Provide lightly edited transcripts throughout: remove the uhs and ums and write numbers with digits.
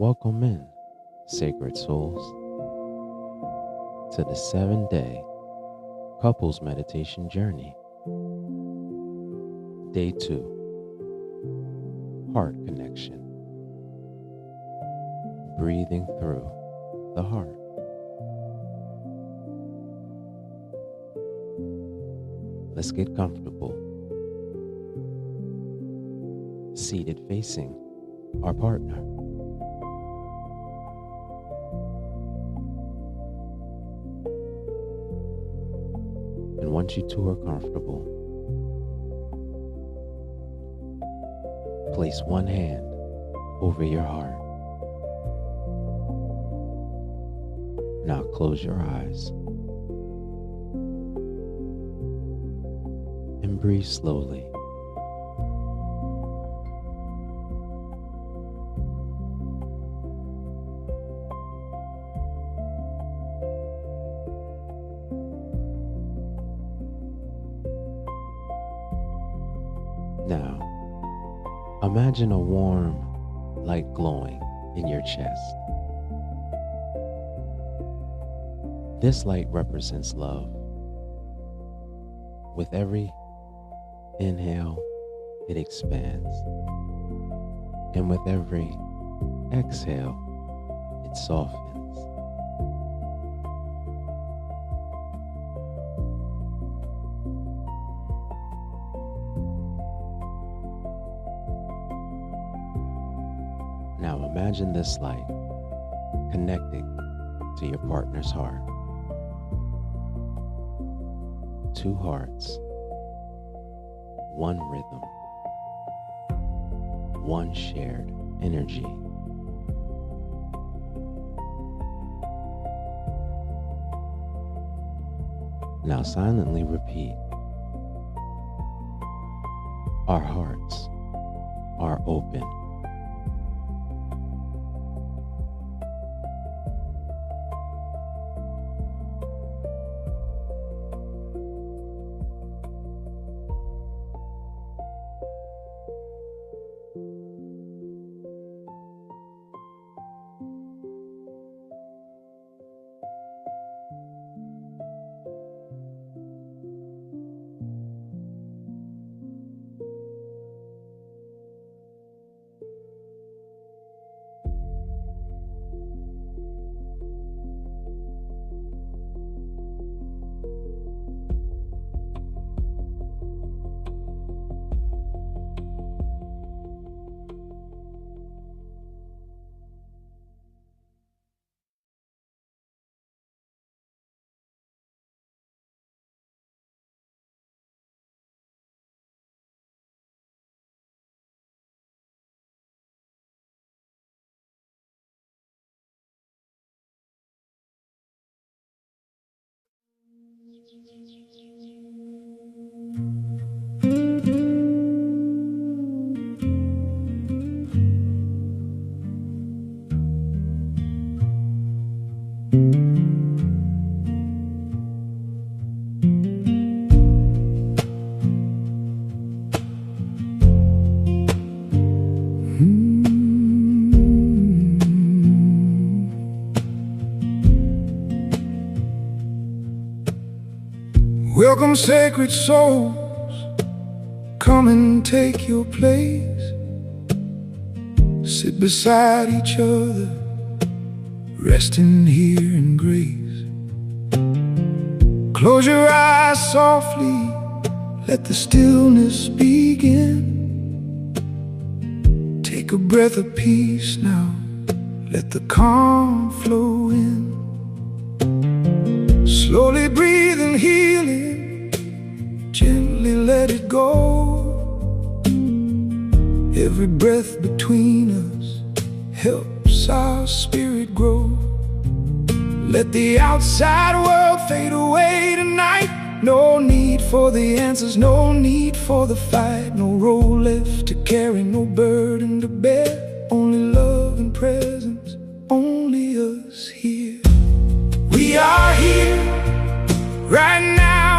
Welcome in, sacred souls, to the 7-day couples meditation journey. Day 2, heart connection. Breathing through the heart. Let's get comfortable. Seated facing our partner. And once you two are comfortable, place one hand over your heart. Now close your eyes and breathe slowly. Now, imagine a warm light glowing in your chest. This light represents love. With every inhale, it expands. And with every exhale, it softens. Now imagine this light connecting to your partner's heart. Two hearts, one rhythm, one shared energy. Now silently repeat, our hearts are open. Welcome, sacred souls, come and take your place. Sit beside each other, resting here in grace. Close your eyes softly, let the stillness begin. Take a breath of peace now, let the calm flow in. Slowly breathe and heal it, gently let it go. Every breath between us helps our spirit grow. Let the outside world fade away tonight. No need for the answers, no need for the fight. No role left to carry, no burden to bear. Only love and presence, only us here. We are here, right now,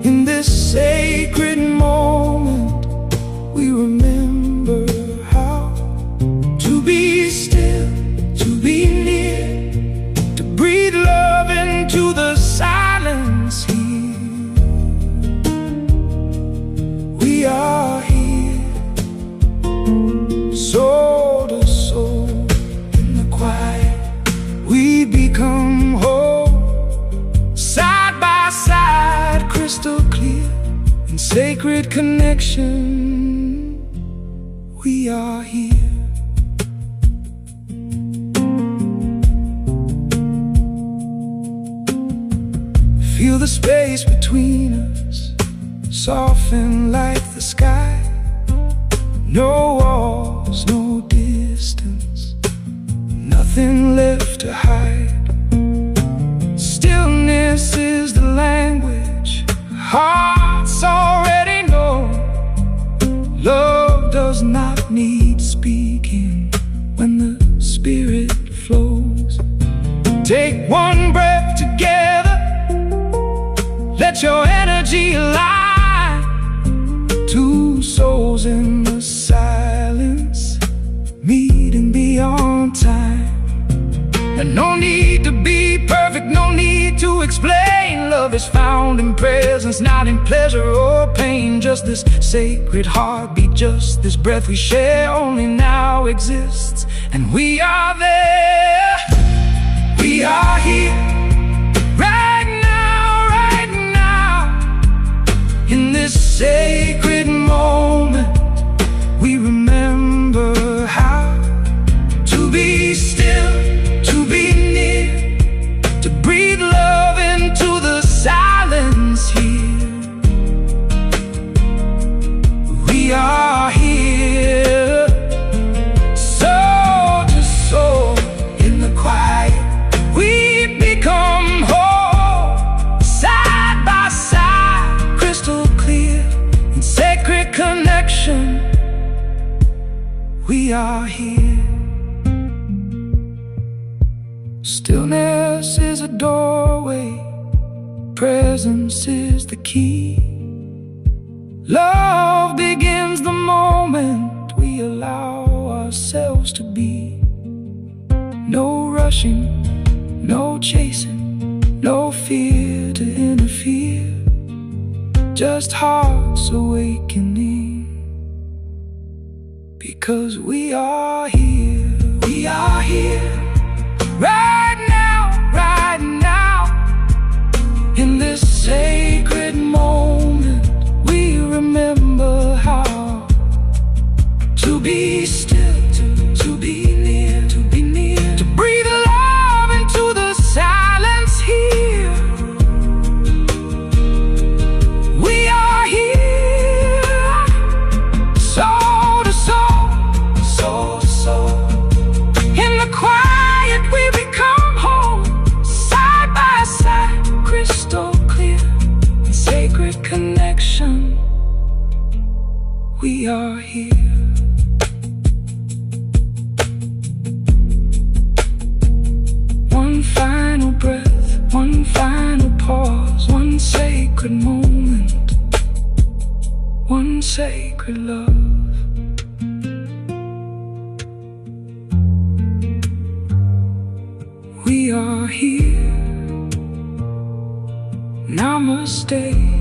in this sacred moment. We remember how connection. We are here. Feel the space between us soften like the sky. No walls, no distance, nothing left to hide. Stillness is the language hearts already know. Love does not need speaking when the spirit flows. Take one breath together, let your energy align. Two souls in the silence, meeting beyond time. And no need to be perfect, no need to explain. Love is found in presence, not in pleasure or pain. Just this sacred heartbeat, just this breath we share, only now exists. And we are there, we are here, right now, in this sacred moment. We remember how to be still, to be near, to breathe love into the silence here. We are here, soul to soul, in the quiet. We become whole, side by side, crystal clear, in sacred connection. We are here. Stillness is a doorway, presence is the key. Love begins the moment we allow ourselves to be. No rushing, no chasing, no fear to interfere. Just hearts awakening, because we are here, right now, in this sacred moment. We remember how to be still, to be near, to breathe love into the silence here. We are here, soul to soul, soul to soul, in the quiet we become whole, side by side, crystal clear, sacred connection. We are here. One final breath, one final pause, one sacred moment, one sacred love. We are here. Namaste.